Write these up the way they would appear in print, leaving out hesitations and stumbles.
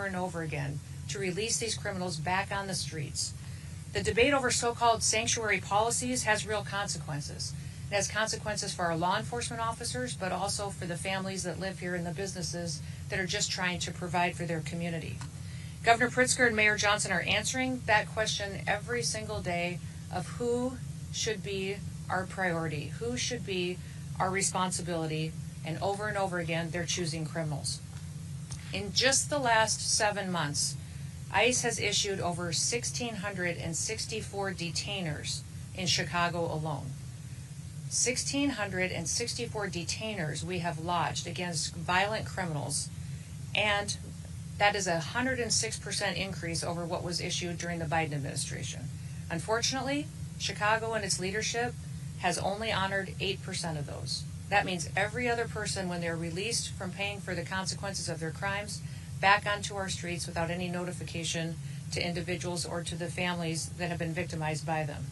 over and over again to release these criminals back on the streets. The debate over so-called sanctuary policies has real consequences. It has consequences for our law enforcement officers, but also for the families that live here and the businesses that are just trying to provide for their community. Governor Pritzker and Mayor Johnson are answering that question every single day of who should be our priority, who should be our responsibility, and over again, they're choosing criminals. In just the last 7 months, ICE has issued over 1,664 detainers in Chicago alone. 1,664 detainers we have lodged against violent criminals, and that is a 106% increase over what was issued during the Biden administration. Unfortunately, Chicago and its leadership has only honored 8% of those. That means every other person, when they're released from paying for the consequences of their crimes, back onto our streets without any notification to individuals or to the families that have been victimized by them.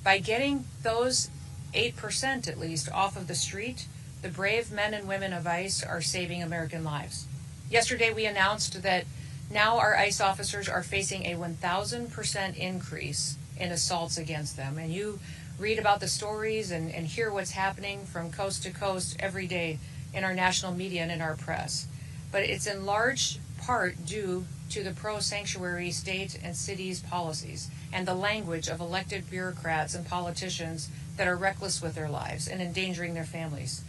By getting those 8% at least off of the street, the brave men and women of ICE are saving American lives. Yesterday we announced that now our ICE officers are facing a 1,000% increase in assaults against them. And you read about the stories and hear what's happening from coast to coast every day in our national media and in our press. But it's in large part due to the pro-sanctuary state and cities policies and the language of elected bureaucrats and politicians that are reckless with their lives and endangering their families.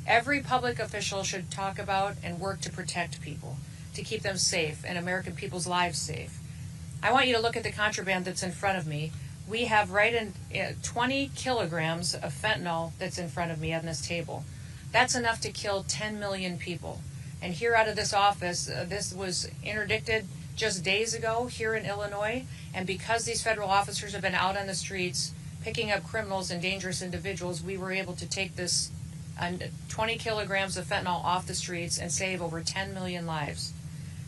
Every public official should talk about and work to protect people, to keep them safe and American people's lives safe. I want you to look at the contraband that's in front of me. We have 20 kilograms of fentanyl that's in front of me on this table. That's enough to kill 10 million people. And here out of this office, this was interdicted just days ago here in Illinois. And because these federal officers have been out on the streets picking up criminals and dangerous individuals, we were able to take this 20 kilograms of fentanyl off the streets and save over 10 million lives.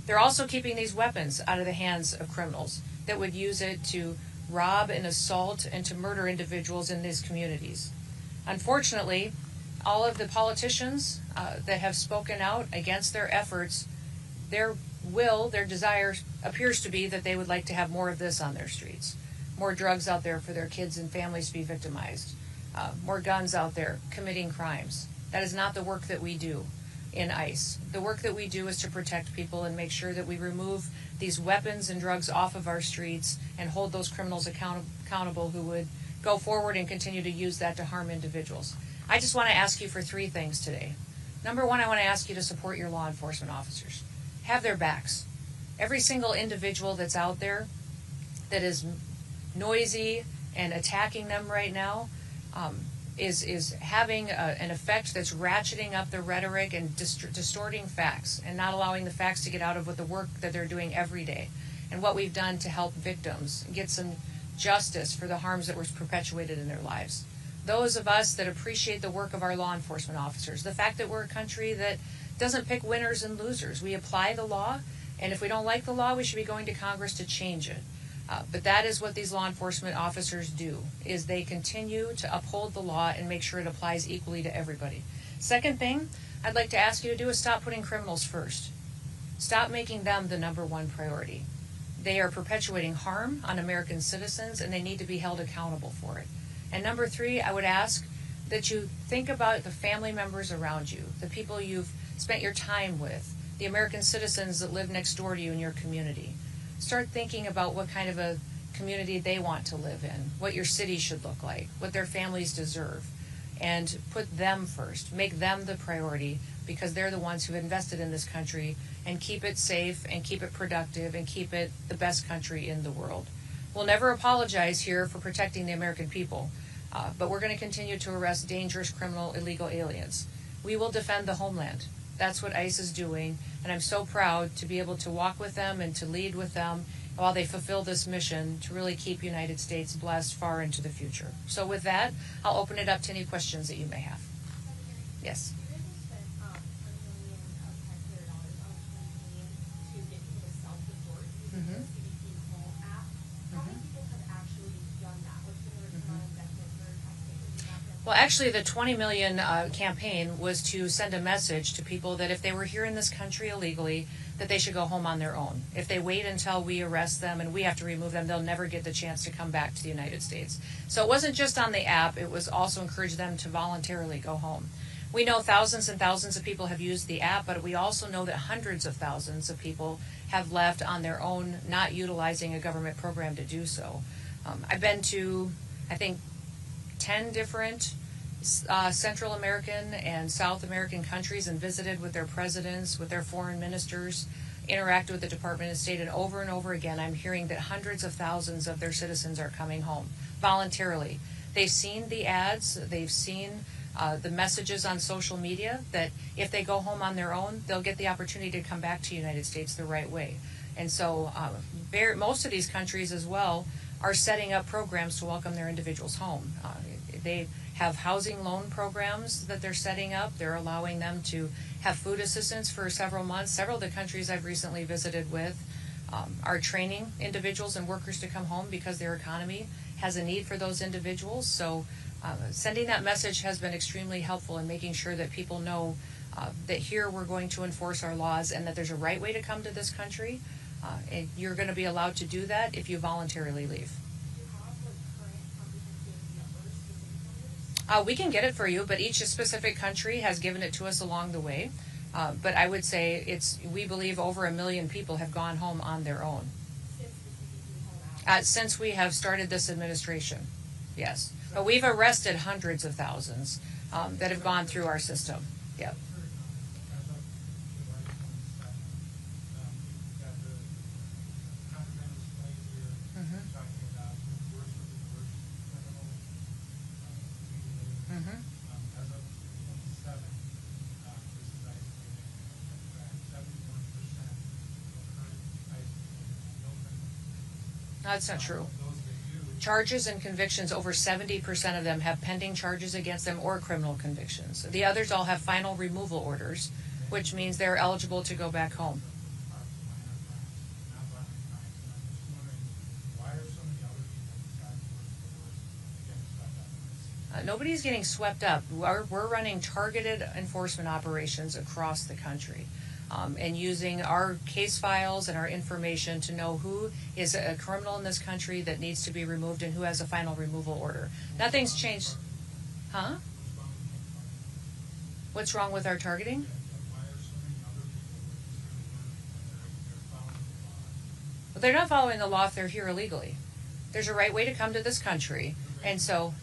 They're also keeping these weapons out of the hands of criminals that would use it to rob and assault and to murder individuals in these communities. Unfortunately, all of the politicians that have spoken out against their efforts, their desire appears to be that they would like to have more of this on their streets. More drugs out there for their kids and families to be victimized. More guns out there committing crimes. That is not the work that we do in ICE. The work that we do is to protect people and make sure that we remove these weapons and drugs off of our streets and hold those criminals accountable who would go forward and continue to use that to harm individuals. I just want to ask you for 3 things today. Number 1, I want to ask you to support your law enforcement officers. Have their backs. Every single individual that's out there that is noisy and attacking them right now is having an effect that's ratcheting up the rhetoric and distorting facts and not allowing the facts to get out of what the work that they're doing every day and what we've done to help victims get some justice for the harms that were perpetuated in their lives. Those of us that appreciate the work of our law enforcement officers, the fact that we're a country that doesn't pick winners and losers. We apply the law, and if we don't like the law, we should be going to Congress to change it. But that is what these law enforcement officers do, is they continue to uphold the law and make sure it applies equally to everybody. Second thing I'd like to ask you to do is stop putting criminals first. Stop making them the number 1 priority. They are perpetuating harm on American citizens, and they need to be held accountable for it. And number 3, I would ask that you think about the family members around you, the people you've spent your time with, the American citizens that live next door to you in your community. Start thinking about what kind of a community they want to live in, what your city should look like, what their families deserve, and put them first. Make them the priority because they're the ones who have invested in this country, and keep it safe and keep it productive and keep it the best country in the world. We'll never apologize here for protecting the American people, but we're going to continue to arrest dangerous, criminal, illegal aliens. We will defend the homeland. That's what ICE is doing, and I'm so proud to be able to walk with them and to lead with them while they fulfill this mission to really keep United States blessed far into the future. So with that, I'll open it up to any questions that you may have. Yes. Well, actually, the 20 million campaign was to send a message to people that if they were here in this country illegally, that they should go home on their own. If they wait until we arrest them and we have to remove them, they'll never get the chance to come back to the United States. So it wasn't just on the app, it was also encourage them to voluntarily go home. We know thousands and thousands of people have used the app, but we also know that hundreds of thousands of people have left on their own, not utilizing a government program to do so. I've been to, I think, 10 different Central American and South American countries and visited with their presidents, with their foreign ministers, interacted with the Department of State, and over again I'm hearing that hundreds of thousands of their citizens are coming home voluntarily. They've seen the ads, they've seen the messages on social media that if they go home on their own, they'll get the opportunity to come back to the United States the right way. And so most of these countries as well are setting up programs to welcome their individuals home. They have housing loan programs that they're setting up. They're allowing them to have food assistance for several months. Several of the countries I've recently visited with are training individuals and workers to come home because their economy has a need for those individuals. So sending that message has been extremely helpful in making sure that people know that here we're going to enforce our laws and that there's a right way to come to this country. And you're going to be allowed to do that if you voluntarily leave. We can get it for you, but each specific country has given it to us along the way. But I would say we believe over 1 million people have gone home on their own. Since we have started this administration, yes. But we've arrested hundreds of thousands that have gone through our system. Yep. That's not true. Charges and convictions, over 70% of them have pending charges against them or criminal convictions. The others all have final removal orders, which means they're eligible to go back home. Nobody's getting swept up. We're running targeted enforcement operations across the country. And using our case files and our information to know who is a criminal in this country that needs to be removed and who has a final removal order. Nothing's changed. Huh? What's wrong with our targeting? Well, they're not following the law if they're here illegally. There's a right way to come to this country. And so,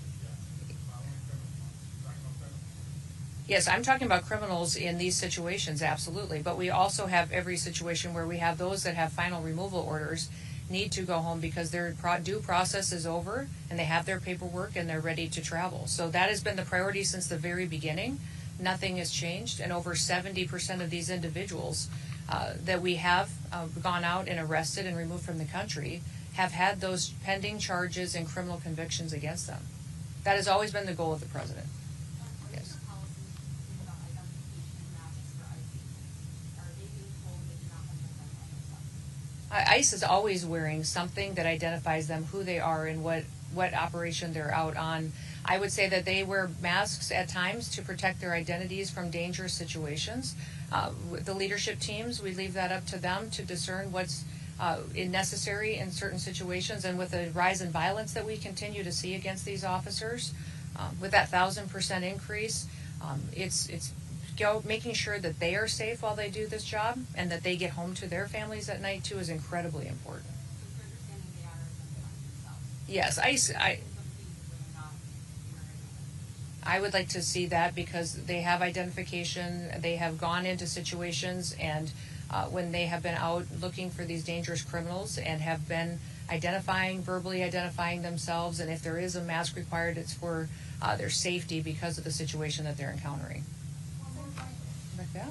yes, I'm talking about criminals in these situations, absolutely. But we also have every situation where we have those that have final removal orders need to go home because their due process is over and they have their paperwork and they're ready to travel. So that has been the priority since the very beginning. Nothing has changed. And over 70% of these individuals that we have gone out and arrested and removed from the country have had those pending charges and criminal convictions against them. That has always been the goal of the president. Yes. ICE is always wearing something that identifies them, who they are, and what operation they're out on. I would say that they wear masks at times to protect their identities from dangerous situations. The leadership teams, we leave that up to them to discern what's necessary in certain situations. And with the rise in violence that we continue to see against these officers, with that 1,000% increase, it's making sure that they are safe while they do this job and that they get home to their families at night too is incredibly important. Yes, I would like to see that because they have identification, they have gone into situations, and when they have been out looking for these dangerous criminals and have been verbally identifying themselves, and if there is a mask required, it's for their safety because of the situation that they're encountering. Like that?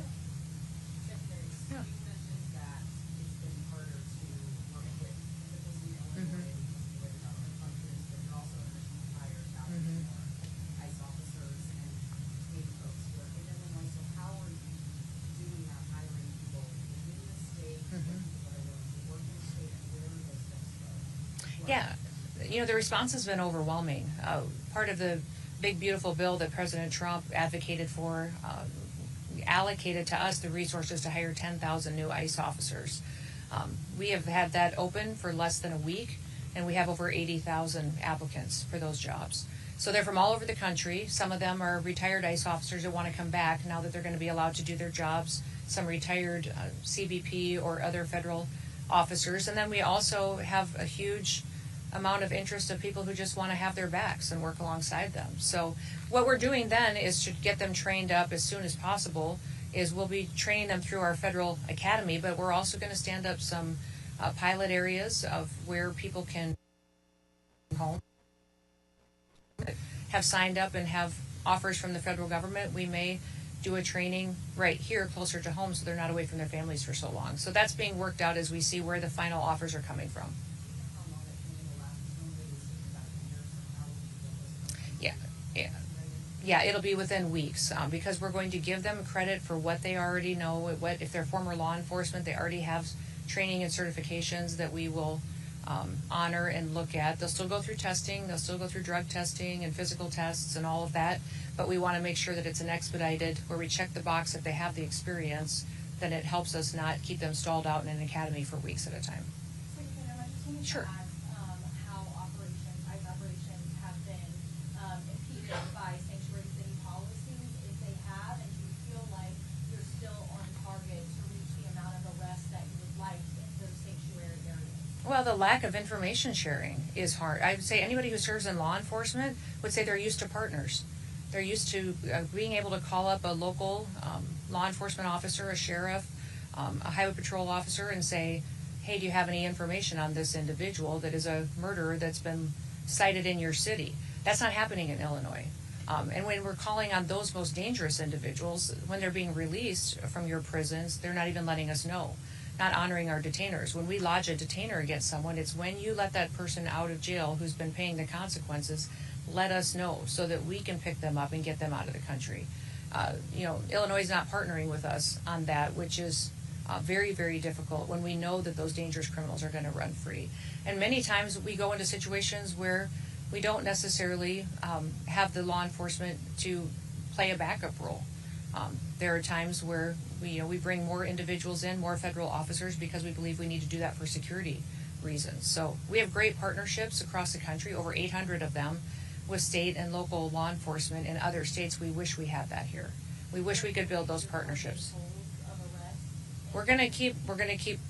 Yeah. Yeah, the response has been overwhelming. Part of the big, beautiful bill that President Trump advocated for allocated to us the resources to hire 10,000 new ICE officers. We have had that open for less than a week, and we have over 80,000 applicants for those jobs. So they're from all over the country. Some of them are retired ICE officers that want to come back now that they're going to be allowed to do their jobs. Some retired CBP or other federal officers. And then we also have a huge amount of interest of people who just want to have their backs and work alongside them. So what we're doing then is to get them trained up as soon as possible. Is we'll be training them through our federal academy, but we're also going to stand up some pilot areas of where people can home, have signed up and have offers from the federal government. We may do a training right here closer to home so they're not away from their families for so long. So that's being worked out as we see where the final offers are coming from. Yeah, it'll be within weeks because we're going to give them credit for what they already know. What if they're former law enforcement, they already have training and certifications that we will honor and look at. They'll still go through testing. They'll still go through drug testing and physical tests and all of that. But we want to make sure that it's an expedited, where we check the box if they have the experience, then it helps us not keep them stalled out in an academy for weeks at a time. Sure. How ICE operations have been impeded by sanctuary city policies, if they have, and do you feel like you're still on target to reach the amount of arrests that you would like in those sanctuary areas? Well, the lack of information sharing is hard. I would say anybody who serves in law enforcement would say they're used to partners. They're used to being able to call up a local law enforcement officer, a sheriff, a highway patrol officer, and say, hey, do you have any information on this individual that is a murderer that's been cited in your city? That's not happening in Illinois. And when we're calling on those most dangerous individuals, when they're being released from your prisons, they're not even letting us know, not honoring our detainers. When we lodge a detainer against someone, it's when you let that person out of jail who's been paying the consequences, let us know so that we can pick them up and get them out of the country. Illinois is not partnering with us on that, which is very, very difficult when we know that those dangerous criminals are going to run free. And many times we go into situations where we don't necessarily have the law enforcement to play a backup role. There are times where we bring more individuals in, more federal officers, because we believe we need to do that for security reasons. So we have great partnerships across the country, over 800 of them, with state and local law enforcement in other states. We wish we had that here. We wish we could build those partnerships. We're gonna keep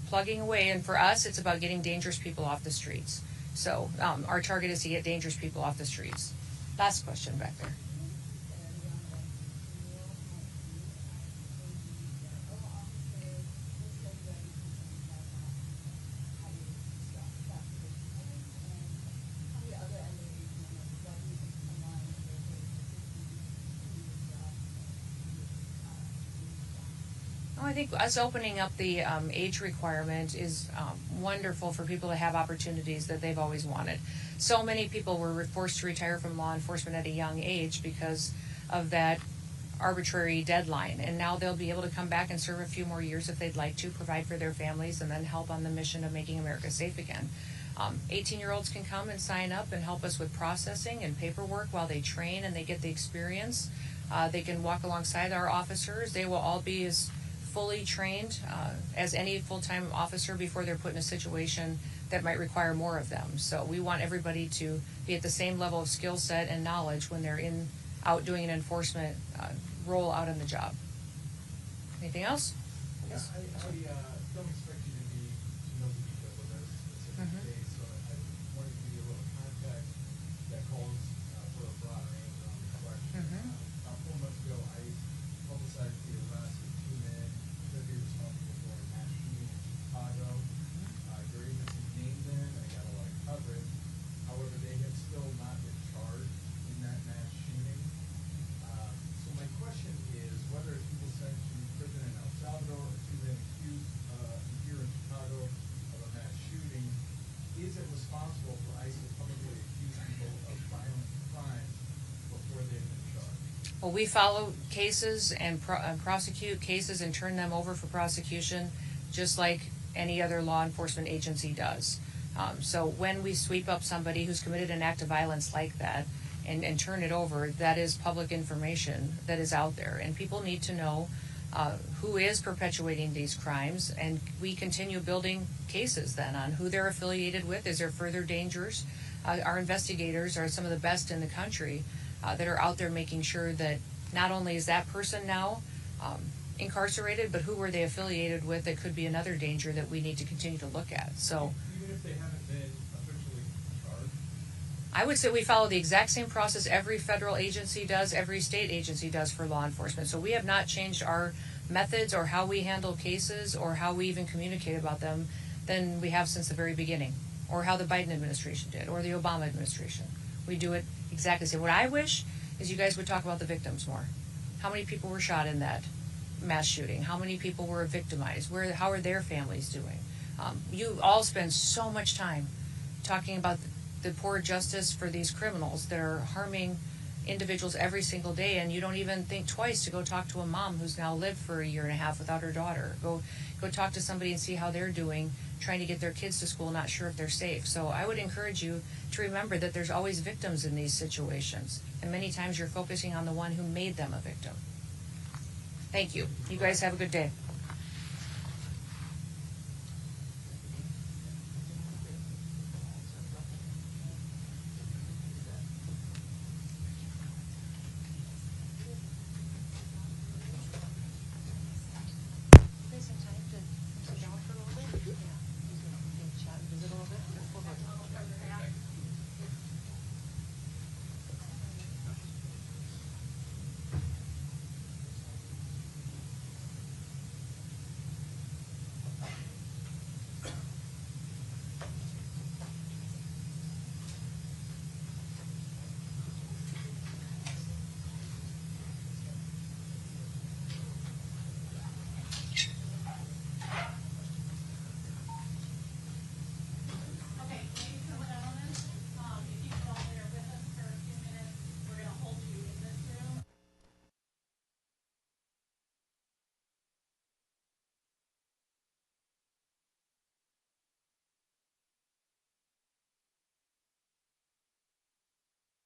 plugging away, and for us, it's about getting dangerous people off the streets. So our target is to get dangerous people off the streets. Last question back there. I think us opening up the age requirement is wonderful for people to have opportunities that they've always wanted. So many people were forced to retire from law enforcement at a young age because of that arbitrary deadline, and now they'll be able to come back and serve a few more years if they'd like to, provide for their families, and then help on the mission of making America safe again. 18-year-olds can come and sign up and help us with processing and paperwork while they train and they get the experience. They can walk alongside our officers. They will all be as fully trained as any full-time officer before they're put in a situation that might require more of them. So we want everybody to be at the same level of skill set and knowledge when they're out doing an enforcement role out on the job. Anything else? Yeah, Yes. I don't expect you to know the details of that specific case, so I wanted to give you a little context that calls for a broader answer on the question. About 4 months ago, I publicized the arrest of 2 men that be responsible for a mass shooting in Chicago. Your agency named them, and got a lot of coverage. However, they have still not been charged in that mass shooting. So my question is whether people sent to prison in El Salvador or to them accused here in Chicago of a mass shooting, is it responsible for ICE to publicly accuse people of violent crimes before they've been charged? Well, we follow cases and prosecute cases and turn them over for prosecution just like any other law enforcement agency does. So when we sweep up somebody who's committed an act of violence like that and turn it over, that is public information that is out there. And people need to know who is perpetuating these crimes, and we continue building cases then on who they're affiliated with. Is there further dangers? Our investigators are some of the best in the country that are out there making sure that not only is that person now incarcerated, but who were they affiliated with that could be another danger that we need to continue to look at. So Even if they haven't been officially charged? I would say we follow the exact same process every federal agency does, every state agency does for law enforcement. So we have not changed our methods or how we handle cases or how we even communicate about them than we have since the very beginning, or how the Biden administration did, or the Obama administration. We do it exactly the same. What I wish is you guys would talk about the victims more. How many people were shot in that mass shooting? How many people were victimized? How are their families doing? You all spend so much time talking about the poor justice for these criminals that are harming individuals every single day, and you don't even think twice to go talk to a mom who's now lived for a year and a half without her daughter. Go talk to somebody and see how they're doing, trying to get their kids to school, not sure if they're safe. So I would encourage you to remember that there's always victims in these situations, and many times you're focusing on the one who made them a victim. Thank you. You guys have a good day.